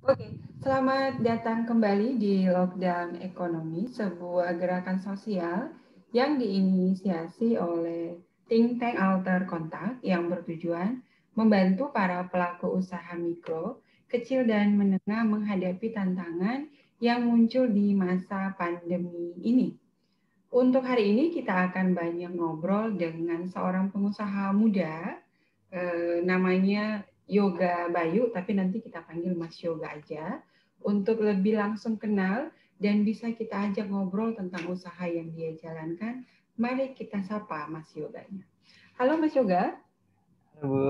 Oke, selamat datang kembali di Lockdown Ekonomi, sebuah gerakan sosial yang diinisiasi oleh Think Tank Alter Kontak yang bertujuan membantu para pelaku usaha mikro, kecil dan menengah menghadapi tantangan yang muncul di masa pandemi ini. Untuk hari ini kita akan banyak ngobrol dengan seorang pengusaha muda, namanya Yoga Bayu, tapi nanti kita panggil Mas Yoga aja, untuk lebih langsung kenal dan bisa kita ajak ngobrol tentang usaha yang dia jalankan. Mari kita sapa Mas Yoganya. Halo Mas Yoga. Halo Bu.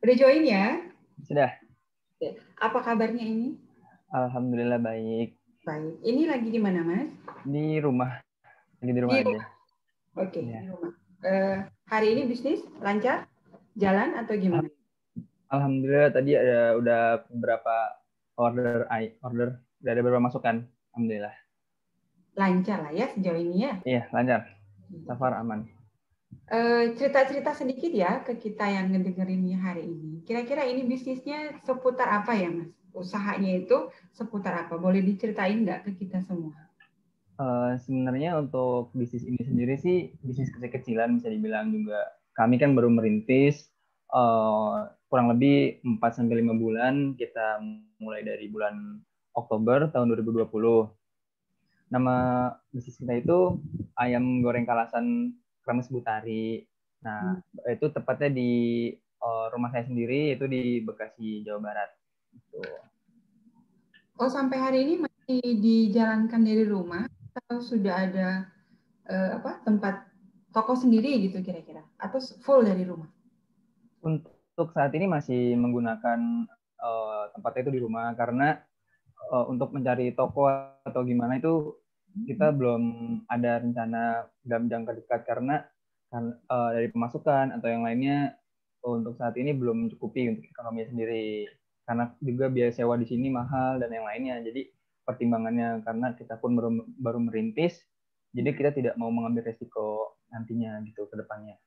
Udah join ya? Sudah. Apa kabarnya ini? Alhamdulillah baik. Baik. Ini lagi di mana Mas? Di rumah. Lagi di rumah aja. Oke, Ya. di rumah. Hari ini bisnis lancar? Jalan atau gimana? Alhamdulillah tadi udah beberapa order udah ada beberapa masukan. Alhamdulillah. Lancar lah ya sejauh ini ya. Iya, lancar. Safar aman. Cerita-cerita sedikit ya ke kita yang ngedengerinnya hari ini. Kira-kira ini bisnisnya seputar apa ya Mas? Usahanya itu seputar apa? Boleh diceritain nggak ke kita semua? Sebenarnya untuk bisnis ini sendiri sih bisnis kecil-kecilan bisa dibilang juga. Kami kan baru merintis kurang lebih 4-5 bulan. Kita mulai dari bulan Oktober tahun 2020. Nama bisnis kita itu ayam goreng kalasan Kremes Butari. Nah, itu tepatnya di rumah saya sendiri, itu di Bekasi, Jawa Barat. Gitu. Oh, sampai hari ini masih dijalankan dari rumah atau sudah ada tempat toko sendiri gitu kira-kira? Atau full dari rumah? Untuk saat ini masih menggunakan tempatnya itu di rumah karena untuk mencari toko atau gimana itu kita belum ada rencana dalam jangka dekat karena dari pemasukan atau yang lainnya untuk saat ini belum mencukupi untuk ekonomi sendiri karena juga biaya sewa di sini mahal dan yang lainnya. Jadi pertimbangannya karena kita pun baru merintis, jadi kita tidak mau mengambil resiko nantinya gitu ke depannya.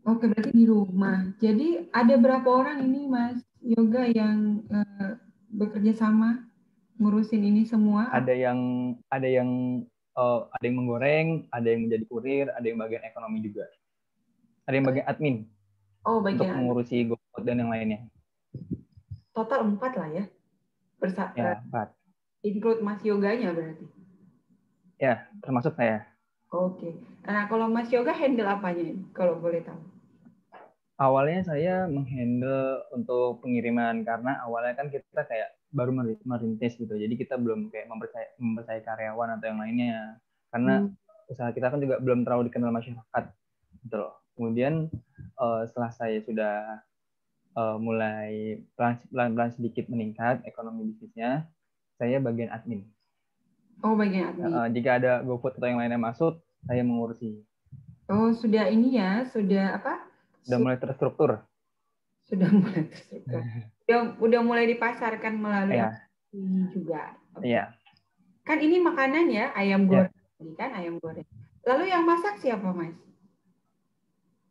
Oke, berarti di rumah. Jadi ada berapa orang ini Mas Yoga yang bekerja sama ngurusin ini semua? Ada yang menggoreng, ada yang menjadi kurir, ada yang bagian ekonomi juga. Ada yang bagian admin untuk Bagian mengurusi GoFood dan yang lainnya. total 4 lah ya. Ya, 4. Include Mas Yoganya berarti. Ya, termasuk saya. Oke. Nah, kalau Mas Yoga handle apanya ini? Kalau boleh tahu. Awalnya saya menghandle untuk pengiriman karena awalnya kan kita kayak baru merintis gitu. Jadi kita belum kayak mempercayai karyawan atau yang lainnya. Karena usaha kita kan juga belum terlalu dikenal masyarakat gitu loh. Kemudian setelah saya sudah mulai pelan-pelan sedikit meningkat ekonomi bisnisnya, saya bagian admin. Oh, bagian admin. Jika ada GoFood atau yang lainnya masuk, saya mengurusi. Oh, sudah ini ya, sudah apa? Sudah mulai terstruktur. Sudah mulai terstruktur. Udah mulai dipasarkan melalui Ya. aplikasi juga. Iya. Kan ini makanan ya, ayam goreng. Ya. Ini kan ayam goreng. Lalu yang masak siapa, Mas?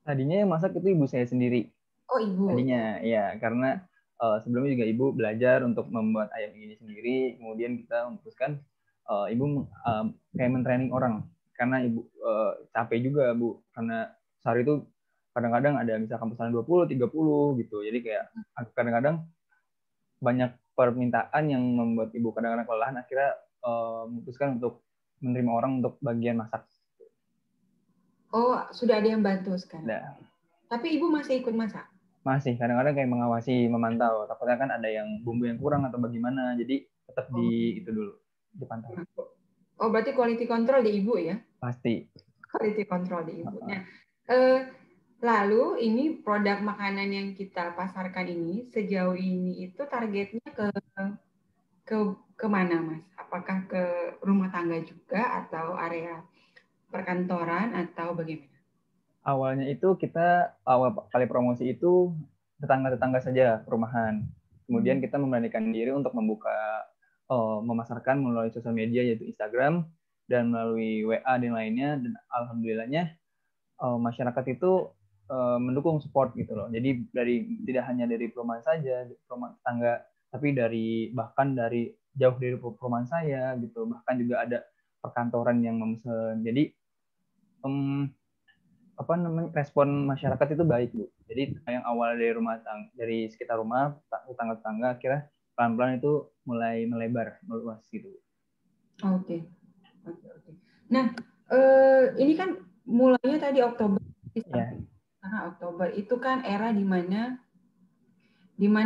Tadinya yang masak itu ibu saya sendiri. Oh, ibu. Tadinya, ya, karena sebelumnya juga ibu belajar untuk membuat ayam ini sendiri. Kemudian kita memutuskan ibu kayak mentraining orang. Karena ibu capek juga, Bu. Karena sehari itu kadang-kadang ada misalkan pesanan 20, 30 gitu. Jadi kayak kadang-kadang banyak permintaan yang membuat ibu kadang-kadang kelelahan. Akhirnya memutuskan untuk menerima orang untuk bagian masak. Oh, sudah ada yang bantu sekarang. Nah. Tapi ibu masih ikut masak? Masih, kadang-kadang kayak mengawasi, memantau. Takutnya kan ada yang bumbu yang kurang atau bagaimana. Jadi tetap itu dulu, dipantau. Oh, berarti quality control di ibu ya? Pasti. Quality control di ibu. Nah, lalu ini produk makanan yang kita pasarkan ini sejauh ini itu targetnya ke mana, Mas? Apakah ke rumah tangga juga atau area perkantoran atau bagaimana? Awalnya itu kita awal kali promosi itu tetangga-tetangga saja perumahan. Kemudian kita memberanikan diri untuk memasarkan melalui sosial media yaitu Instagram dan melalui WA dan lainnya. Dan alhamdulillahnya masyarakat itu mendukung support gitu loh. Jadi tidak hanya dari perumahan saja, perumahan tapi bahkan dari jauh dari perumahan saya gitu, bahkan juga ada perkantoran yang memesan. Jadi respon masyarakat itu baik, Bu. Jadi yang awal dari sekitar rumah, tetangga-tetangga, akhirnya pelan-pelan itu mulai melebar, meluas gitu. Oke. Nah, ini kan mulainya tadi Oktober. Yeah. Karena Oktober itu kan era di mana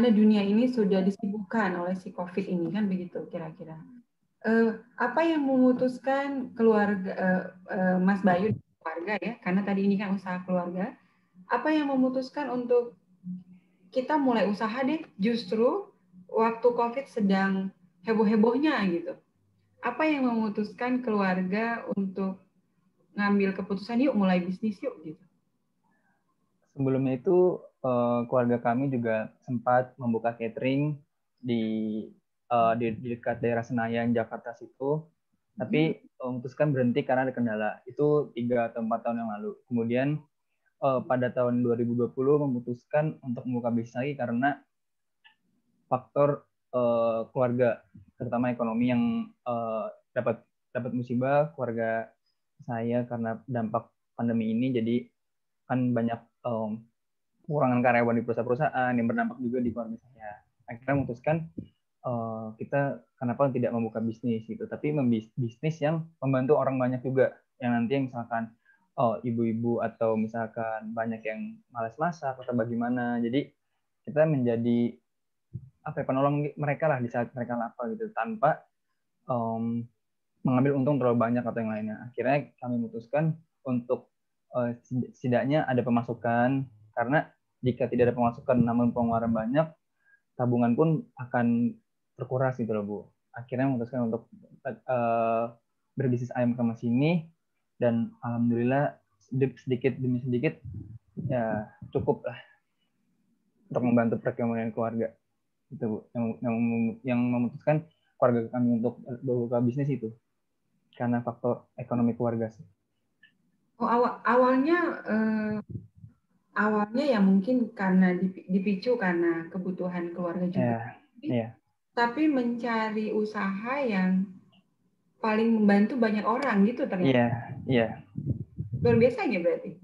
dunia ini sudah disibukkan oleh si COVID ini, kan begitu kira-kira. Apa yang memutuskan keluarga Mas Bayu keluarga ya, karena tadi ini kan usaha keluarga, apa yang memutuskan untuk kita mulai usaha deh justru waktu COVID sedang heboh-hebohnya gitu? Apa yang memutuskan keluarga untuk ngambil keputusan yuk mulai bisnis yuk gitu? Sebelumnya itu keluarga kami juga sempat membuka catering di dekat daerah Senayan, Jakarta situ. Tapi memutuskan berhenti karena ada kendala. Itu 3 atau 4 tahun yang lalu. Kemudian pada tahun 2020 memutuskan untuk membuka bisnis lagi karena faktor keluarga, terutama ekonomi yang dapat musibah keluarga saya karena dampak pandemi ini. Jadi kan banyak pengurangan karyawan di perusahaan-perusahaan yang berdampak juga di keluarga saya. Akhirnya memutuskan kita kenapa tidak membuka bisnis gitu, tapi bisnis yang membantu orang banyak juga, yang nanti misalkan ibu-ibu atau misalkan banyak yang malas masak atau bagaimana. Jadi kita menjadi penolong mereka lah di saat mereka lapar gitu, tanpa mengambil untung terlalu banyak atau yang lainnya. Akhirnya kami memutuskan untuk setidaknya ada pemasukan, karena jika tidak ada pemasukan namun pengeluaran banyak, tabungan pun akan terkuras gitu loh, Bu. Akhirnya memutuskan untuk berbisnis ayam kemas ini, dan alhamdulillah sedikit demi sedikit ya cukup lah untuk membantu perekonomian keluarga. Itu, Bu, yang memutuskan keluarga kami untuk membuka bisnis itu karena faktor ekonomi keluarga sih. Oh, awalnya ya mungkin karena dipicu karena kebutuhan keluarga juga. Yeah. Tapi mencari usaha yang paling membantu banyak orang gitu ternyata. Iya. Luar biasa ya berarti.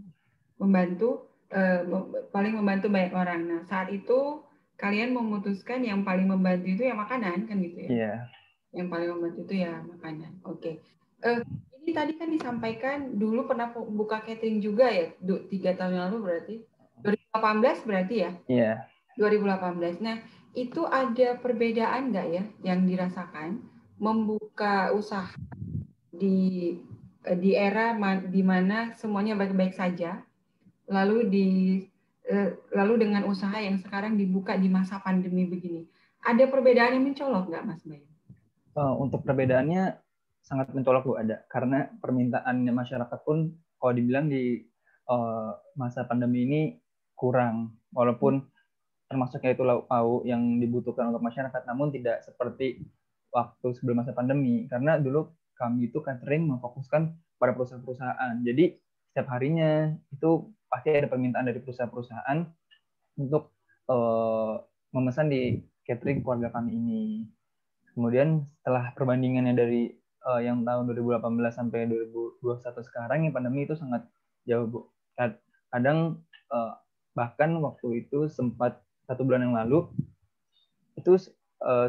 Paling membantu banyak orang. Nah, saat itu kalian memutuskan yang paling membantu itu ya makanan kan gitu ya. Iya. Yang paling membantu itu ya makanan. Oke. Ini tadi kan disampaikan dulu pernah buka catering juga ya, 3 tahun lalu berarti. 2018 berarti ya? Iya. 2018. Nah, itu ada perbedaan nggak ya yang dirasakan membuka usaha di era di mana semuanya baik-baik saja, lalu dengan usaha yang sekarang dibuka di masa pandemi begini, ada perbedaan yang mencolok nggak, Mas Bayu? Untuk perbedaannya sangat mencolok, Bu, ada. Karena permintaan masyarakat pun kalau dibilang di masa pandemi ini kurang, walaupun termasuknya itu lauk pauk yang dibutuhkan untuk masyarakat, namun tidak seperti waktu sebelum masa pandemi. Karena dulu kami itu catering memfokuskan pada perusahaan-perusahaan. Jadi setiap harinya itu pasti ada permintaan dari perusahaan-perusahaan untuk memesan di catering keluarga kami ini. Kemudian setelah perbandingannya dari yang tahun 2018 sampai 2021 sekarang, yang pandemi itu sangat jauh, Bu. Kadang bahkan waktu itu sempat 1 bulan yang lalu itu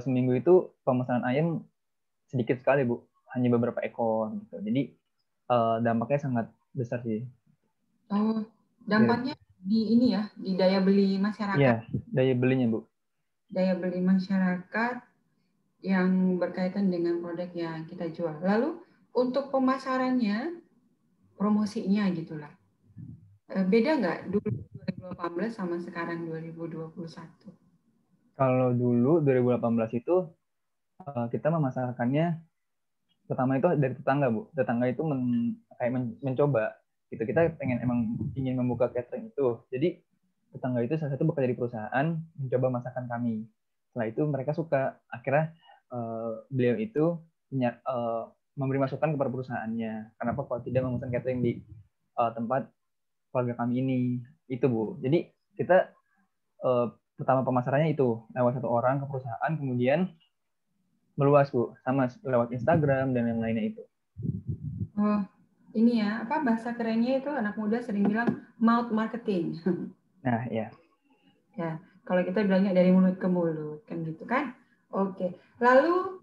seminggu itu pemesanan ayam sedikit sekali, Bu, hanya beberapa ekor gitu. Jadi dampaknya sangat besar sih. Oh, dampaknya di ini ya, di daya beli masyarakat. Iya, daya belinya, Bu. Daya beli masyarakat yang berkaitan dengan produk yang kita jual. Lalu untuk pemasarannya, promosinya gitulah. Beda nggak dulu 2018 sama sekarang 2021? Kalau dulu 2018 itu kita memasarkannya pertama itu dari tetangga, Bu. Tetangga itu mencoba gitu. Kita ingin membuka catering itu. Jadi tetangga itu salah satu bekerja di perusahaan, mencoba masakan kami. Setelah itu mereka suka. Akhirnya beliau itu memberi masukan kepada perusahaannya. Kenapa kalau tidak memesan catering di tempat keluarga kami ini? Itu, Bu. Jadi kita pertama pemasarannya itu lewat satu orang ke perusahaan, kemudian meluas Bu, sama lewat Instagram dan yang lainnya itu. Oh, ini ya, apa bahasa kerennya itu anak muda sering bilang mouth marketing. Nah, ya. Ya, kalau kita bilangnya dari mulut ke mulut, kan gitu kan? Oke. Lalu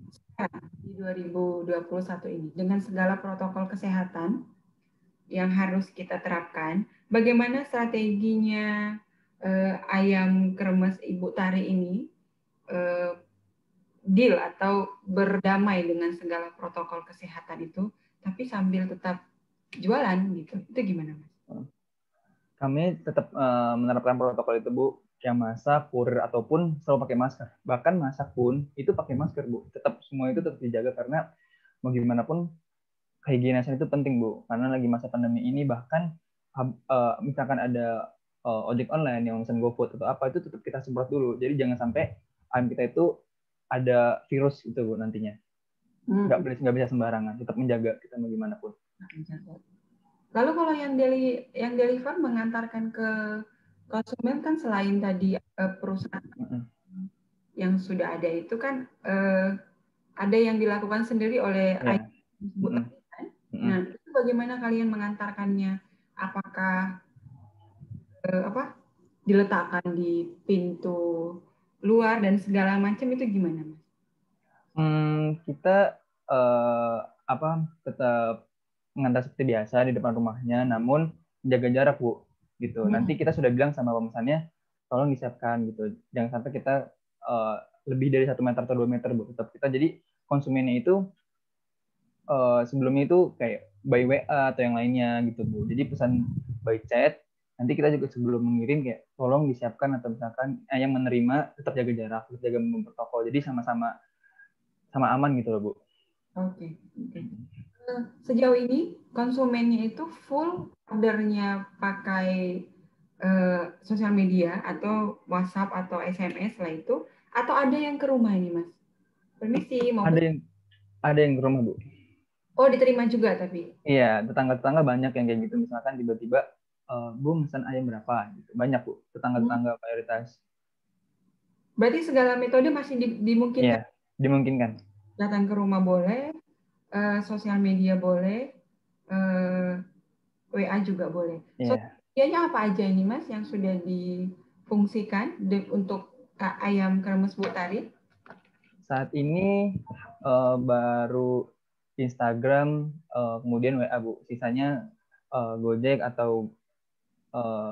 di 2021 ini, dengan segala protokol kesehatan yang harus kita terapkan, bagaimana strateginya ayam kremes Ibu Tari ini deal atau berdamai dengan segala protokol kesehatan itu, tapi sambil tetap jualan gitu. Itu gimana, Mas? Kami tetap menerapkan protokol itu Bu, yang masak, kurir ataupun selalu pakai masker. Bahkan masak pun itu pakai masker Bu. Tetap semua itu tetap dijaga karena mau gimana pun kehigienisan itu penting Bu. Karena lagi masa pandemi ini bahkan misalkan ada ojek online yang pesan GoFood atau apa itu tetap kita semprot dulu. Jadi jangan sampai ayam kita itu ada virus gitu Bu nantinya. Nggak bisa sembarangan, tetap menjaga kita mau gimana pun. Lalu kalau yang deliver mengantarkan ke konsumen kan selain tadi perusahaan yang sudah ada itu kan ada yang dilakukan sendiri oleh ayam tersebut. Nah, itu bagaimana kalian mengantarkannya? Apakah diletakkan di pintu luar dan segala macam itu gimana, Mas? Kita tetap mengantar seperti biasa di depan rumahnya, namun jaga jarak Bu, gitu. Nanti kita sudah bilang sama pemesannya, tolong disiapkan gitu. Jangan sampai kita lebih dari 1 meter atau 2 meter Bu. Tetap kita jadi konsumennya itu sebelumnya itu kayak by WA atau yang lainnya gitu Bu. Jadi pesan by chat. Nanti kita juga sebelum mengirim kayak tolong disiapkan atau misalkan yang menerima tetap jaga jarak, tetap jaga protokol. Jadi sama aman gitu loh Bu. Oke. Sejauh ini konsumennya itu full ordernya pakai sosial media atau WhatsApp atau SMS lah itu, atau ada yang ke rumah ini Mas? Permisi mau ada yang ke rumah Bu. Oh, diterima juga tapi? Iya, tetangga-tetangga banyak yang kayak gitu. Misalkan tiba-tiba, Bu, pesan ayam berapa? Gitu. Banyak, Bu. Tetangga-tetangga mayoritas. Berarti segala metode masih dimungkinkan? Iya, dimungkinkan. Datang ke rumah boleh, sosial media boleh, WA juga boleh. Iya. Sosialnya apa aja ini Mas yang sudah difungsikan untuk ayam kremes Bu Tari? Saat ini baru Instagram, kemudian WA Bu. Sisanya Gojek atau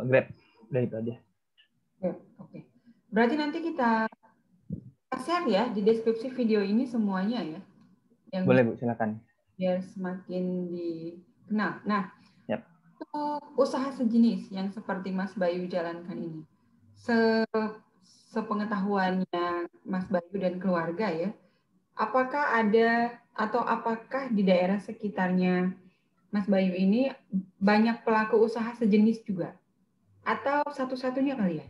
Grab. Udah itu aja. Oke. Berarti nanti kita share ya di deskripsi video ini semuanya ya. Yang boleh Bu, silakan. Biar semakin dikenal. Nah, yep. Usaha sejenis yang seperti Mas Bayu jalankan ini, sepengetahuannya Mas Bayu dan keluarga ya, apakah ada atau apakah di daerah sekitarnya Mas Bayu ini banyak pelaku usaha sejenis juga? Atau satu-satunya kali ya?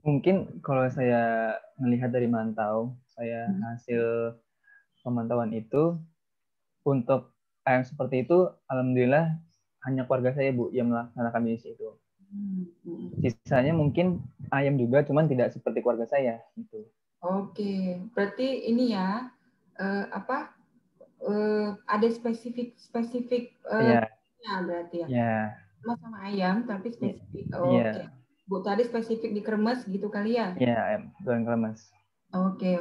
Mungkin kalau saya melihat dari saya hasil pemantauan itu, untuk ayam seperti itu, alhamdulillah hanya keluarga saya Bu yang melaksanakan bisnis itu. Sisanya mungkin ayam juga, cuman tidak seperti keluarga saya gitu. Oke, berarti ini ya ada spesifik berarti ya. Sama ayam tapi spesifik. Oke. Bu tadi spesifik di kremes gitu kali ya? Iya, ayam kremes. Oke.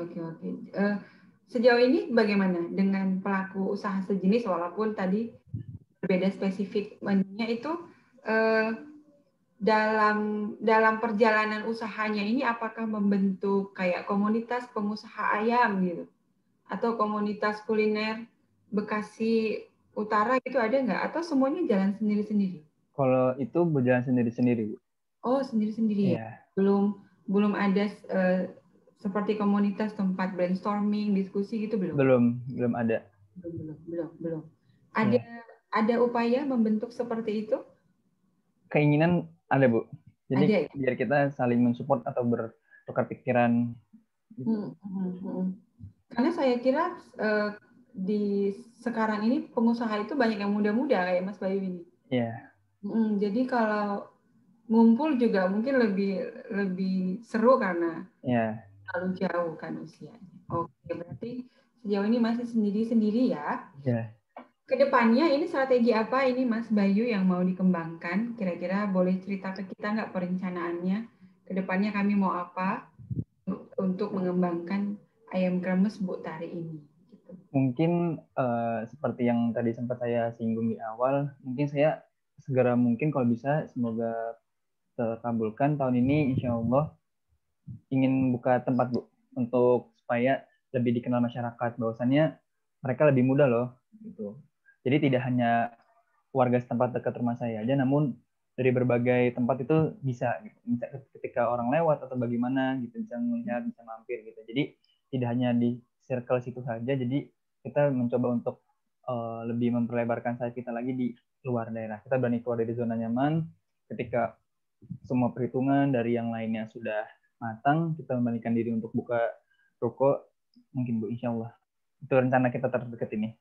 Sejauh ini bagaimana dengan pelaku usaha sejenis walaupun tadi berbeda spesifik menunya itu dalam perjalanan usahanya ini apakah membentuk kayak komunitas pengusaha ayam gitu atau komunitas kuliner Bekasi Utara itu ada nggak atau semuanya jalan sendiri-sendiri? Kalau itu berjalan sendiri-sendiri Bu. Oh, sendiri-sendiri ya. Belum ada seperti komunitas tempat brainstorming, diskusi gitu belum? Belum ada. Belum. Ada upaya membentuk seperti itu? Keinginan ada Bu. Jadi ada, ya? Biar kita saling mensupport atau bertukar pikiran. Karena saya kira di sekarang ini pengusaha itu banyak yang muda-muda kayak Mas Bayu ini. Iya. Jadi kalau ngumpul juga mungkin lebih seru karena Ya, terlalu jauh kan usianya. Oke, berarti sejauh ini masih sendiri-sendiri ya. ya. Kedepannya ini strategi apa ini Mas Bayu yang mau dikembangkan? Kira-kira boleh cerita ke kita nggak perencanaannya? Kedepannya kami mau apa untuk mengembangkan ayam kremes Bu Tari ini? Gitu. Mungkin seperti yang tadi sempat saya singgung di awal, mungkin saya segera mungkin kalau bisa, semoga terkabulkan tahun ini, insya Allah ingin buka tempat Bu, untuk supaya lebih dikenal masyarakat bahwasannya mereka lebih mudah loh gitu. Jadi tidak hanya warga setempat dekat rumah saya aja, namun dari berbagai tempat itu bisa gitu. Ketika orang lewat atau bagaimana gitu bisa melihat, bisa mampir gitu. Jadi tidak hanya di circle situ saja, jadi kita mencoba untuk lebih memperlebarkan sayap kita lagi di luar daerah. Kita berani keluar dari zona nyaman ketika semua perhitungan dari yang lainnya sudah matang, kita membandingkan diri untuk buka ruko, mungkin Bu, insya Allah. Itu rencana kita terdekat ini.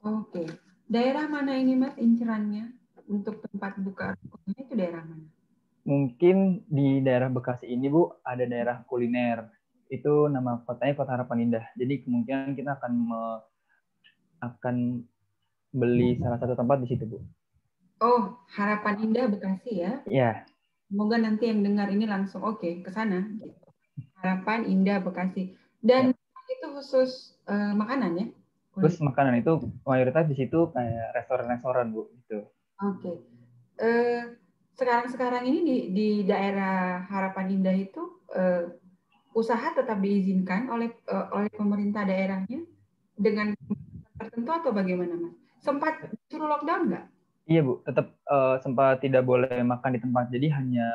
Oke. Daerah mana ini Mas incerannya untuk tempat buka rukonya itu daerah mana? Mungkin di daerah Bekasi ini, Bu, ada daerah kuliner. Itu nama kotanya Kota Harapan Indah. Jadi kemungkinan kita akan beli salah satu tempat di situ, Bu. Oh, Harapan Indah Bekasi ya. Ya, Semoga nanti yang dengar ini langsung oke ke sana. Gitu. Harapan Indah Bekasi. Dan ya. itu khusus makanan ya? Terus Kulit. makanan itu mayoritas di situ kayak restoran-restoran, Bu, gitu. Oke. Eh, sekarang ini di daerah Harapan Indah itu usaha tetap diizinkan oleh pemerintah daerahnya dengan tertentu atau bagaimana, Mas? Sempat suruh lockdown nggak? Iya, Bu, tetap sempat tidak boleh makan di tempat. Jadi hanya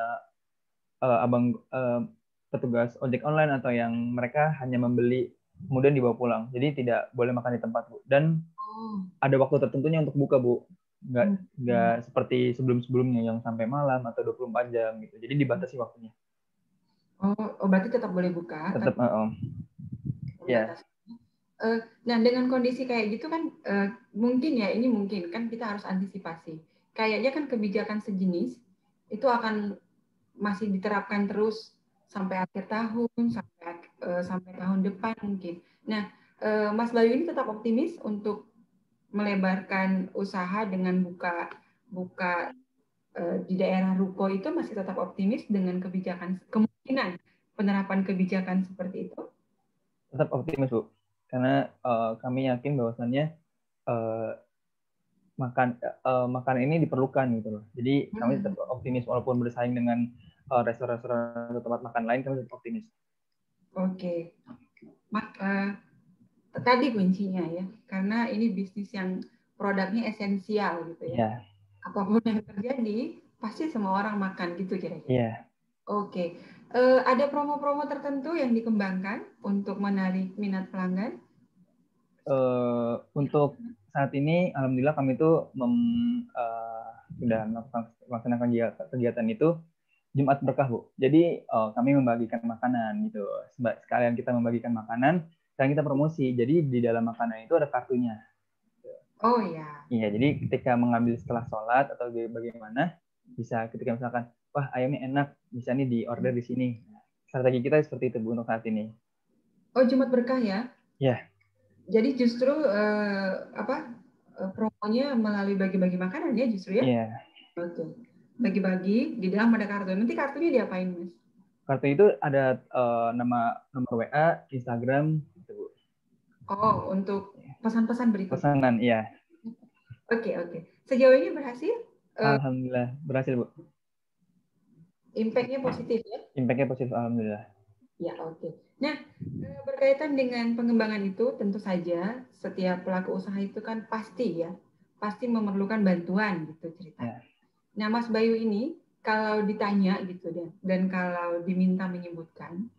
petugas ojek online atau yang mereka hanya membeli kemudian dibawa pulang. Jadi tidak boleh makan di tempat, Bu. Dan Oh, ada waktu tertentunya untuk buka, Bu. Nggak seperti sebelum-sebelumnya yang sampai malam atau 24 jam gitu. Jadi dibatasi waktunya. berarti tetap boleh buka, Tetap, tapi ya, terbatas. Nah, dengan kondisi kayak gitu kan, mungkin ya, ini mungkin kan kita harus antisipasi. Kayaknya kan kebijakan sejenis itu akan masih diterapkan terus sampai akhir tahun, sampai tahun depan mungkin. Nah, Mas Bayu ini tetap optimis untuk melebarkan usaha dengan buka buka di daerah Ruko itu masih tetap optimis dengan kemungkinan penerapan kebijakan seperti itu? tetap optimis, Bu. Karena kami yakin bahwasannya uh, makan ini diperlukan gitu loh. Jadi kami tetap optimis walaupun bersaing dengan restoran-restoran atau tempat makan lain, kami tetap optimis. Oke. Tadi kuncinya ya, karena ini bisnis yang produknya esensial gitu ya. Iya, Apapun yang terjadi, pasti semua orang makan gitu kira-kira. iya. Oke. Ada promo-promo tertentu yang dikembangkan untuk menarik minat pelanggan? Untuk saat ini, alhamdulillah kami itu sudah melaksanakan kegiatan itu Jumat Berkah, Bu. Jadi kami membagikan makanan gitu. Sekalian kita membagikan makanan, sekarang kita promosi. Jadi di dalam makanan itu ada kartunya. Oh ya. Iya, jadi ketika mengambil setelah sholat atau bagaimana, bisa ketika misalkan, wah ayamnya enak, bisa nih di order di sini. Strategi kita seperti itu, Bu, untuk saat ini. Oh, Jumat Berkah ya. Ya, Jadi justru promonya melalui bagi-bagi makanan ya justru ya. iya. Oke. Bagi-bagi di dalam ada kartu. Nanti kartunya diapain, Mas? Kartu itu ada nomor WA, Instagram, gitu, Bu. Oh, untuk pesan-pesan berikutnya. Pesanan, iya. Oke, oke. Sejauh ini berhasil? Alhamdulillah berhasil, Bu. Impact-nya positif ya? Impact-nya positif, alhamdulillah. Ya, oke. Nah, berkaitan dengan pengembangan itu, tentu saja setiap pelaku usaha itu kan pasti memerlukan bantuan gitu cerita. Ya. Nah, Mas Bayu ini kalau ditanya gitu dan kalau diminta menyebutkan,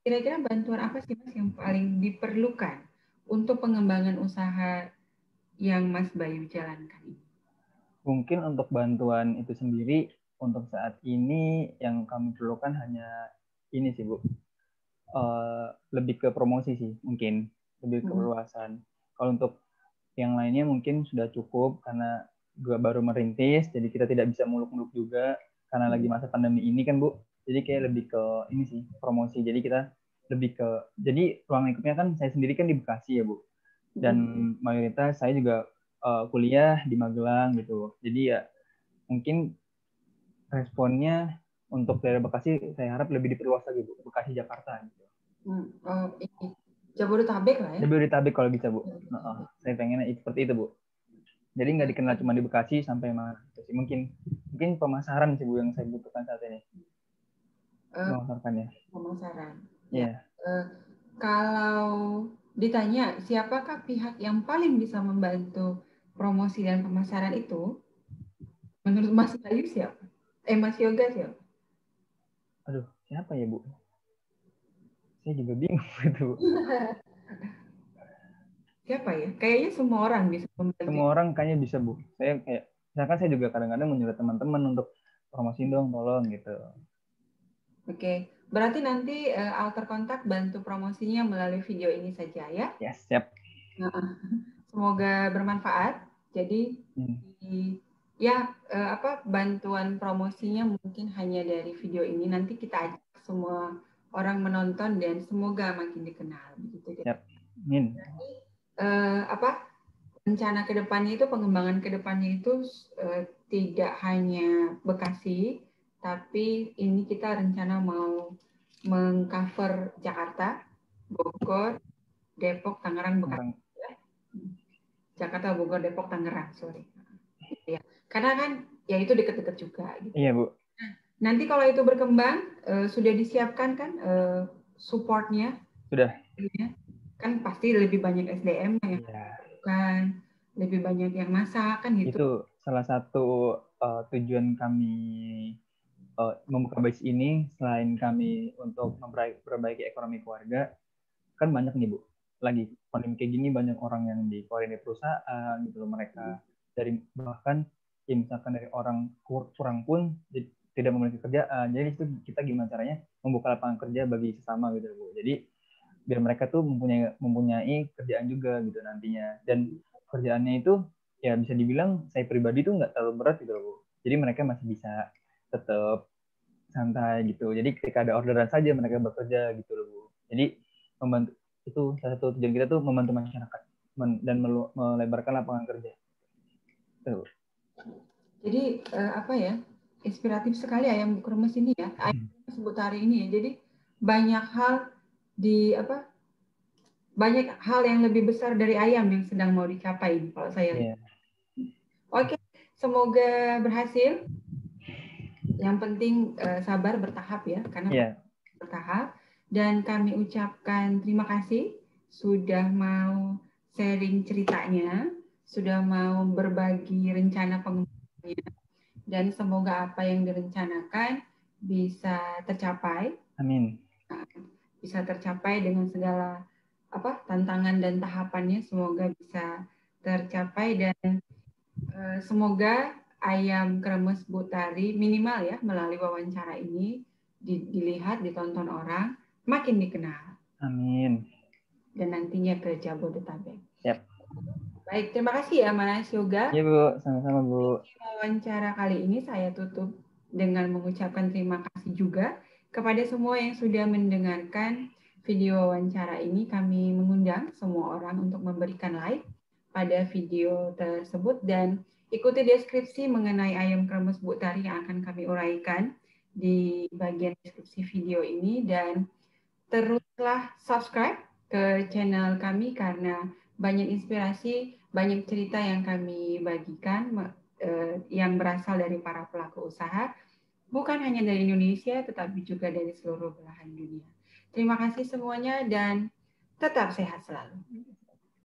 kira-kira bantuan apa sih Mas yang paling diperlukan untuk pengembangan usaha yang Mas Bayu jalankan ini? Mungkin untuk bantuan itu sendiri, untuk saat ini yang kami perlukan hanya ini sih, Bu. Lebih ke promosi sih, mungkin. Lebih ke perluasan. Kalau untuk yang lainnya mungkin sudah cukup, karena gue baru merintis, jadi kita tidak bisa muluk-muluk juga. karena lagi masa pandemi ini kan Bu, jadi kayak lebih ke ini sih, promosi. Jadi kita lebih ke, jadi ruang lingkupnya kan saya sendiri kan di Bekasi ya Bu, dan mayoritas saya juga kuliah di Magelang gitu. Jadi ya mungkin responnya untuk daerah Bekasi saya harap lebih diperluas lagi Bu, Bekasi Jakarta gitu. Oh, ini Jabodetabek lah ya. Jabodetabek kalau bisa Bu. Saya pengennya seperti itu Bu. Jadi nggak dikenal cuma di Bekasi sampai mana. Mungkin pemasaran sih Bu yang saya butuhkan saat ini. Pemasarannya. Pemasaran. Iya. Kalau ditanya siapakah pihak yang paling bisa membantu promosi dan pemasaran itu, menurut Mas Bayu siapa? Mas Yoga siapa? Aduh, siapa ya Bu? Saya juga bingung itu. Siapa ya? Kayaknya semua orang bisa membantu. Semua orang kayaknya bisa Bu. Saya kayak, misalkan saya juga kadang-kadang menyuruh teman-teman untuk promosiin dong, tolong gitu. Oke, berarti nanti Alter Kontak bantu promosinya melalui video ini saja ya? Ya, siap. Semoga bermanfaat. Jadi bantuan promosinya mungkin hanya dari video ini. Nanti kita ajak semua orang menonton dan semoga makin dikenal. Begitu. Siap. Amin. Rencana kedepannya itu, pengembangan kedepannya itu tidak hanya Bekasi, tapi ini kita rencana mau mengcover Jakarta, Bogor, Depok, Tangerang, Bekasi. Jakarta, Bogor, Depok, Tangerang, sorry. Ya. Karena kan ya itu dekat-dekat juga. Gitu. Iya Bu. Nanti kalau itu berkembang, sudah disiapkan kan supportnya? Sudah. Kan pasti lebih banyak SDM yang kan, lebih banyak yang masak kan gitu. Itu salah satu tujuan kami membuka base ini, selain kami untuk memperbaiki ekonomi keluarga, kan banyak nih Bu, lagi pandemi kayak gini banyak orang yang dikeluarin dari perusahaan gitu loh, mereka dari bahkan ya misalkan dari orang kurang pun tidak memiliki kerjaan. Jadi itu kita gimana caranya membuka lapangan kerja bagi sesama gitu Bu. Jadi biar mereka tuh mempunyai kerjaan juga gitu nantinya, dan kerjaannya itu ya bisa dibilang saya pribadi tuh nggak terlalu berat gitu loh Bu. Jadi mereka masih bisa tetap santai gitu. Jadi ketika ada orderan saja mereka bekerja gitu loh Bu. Jadi membantu, itu salah satu tujuan kita tuh membantu masyarakat dan melebarkan lapangan kerja. Tuh. Jadi inspiratif sekali ayam kremes ini ya. Ayam sebut hari ini ya. Jadi banyak hal yang lebih besar dari ayam yang sedang mau dicapai kalau saya lihat. Oke, semoga berhasil. Yang penting sabar, bertahap ya, karena bertahap. Dan kami ucapkan terima kasih sudah mau sharing ceritanya, sudah mau berbagi rencana pengembangannya, dan semoga apa yang direncanakan bisa tercapai. Amin. Bisa tercapai dengan segala tantangan dan tahapannya, semoga bisa tercapai, dan semoga ayam kremes Bu Tari minimal ya melalui wawancara ini dilihat, ditonton orang, makin dikenal. Amin. Dan nantinya ke Jabodetabek. Yep. Baik, terima kasih ya Mas Yoga. Iya Bu, sama-sama Bu. Wawancara kali ini saya tutup dengan mengucapkan terima kasih juga kepada semua yang sudah mendengarkan video wawancara ini. Kami mengundang semua orang untuk memberikan like pada video tersebut dan ikuti deskripsi mengenai ayam kremes Bu Tari yang akan kami uraikan di bagian deskripsi video ini, dan teruslah subscribe ke channel kami karena banyak inspirasi, banyak cerita yang kami bagikan yang berasal dari para pelaku usaha, bukan hanya dari Indonesia tetapi juga dari seluruh belahan dunia. Terima kasih semuanya dan tetap sehat selalu.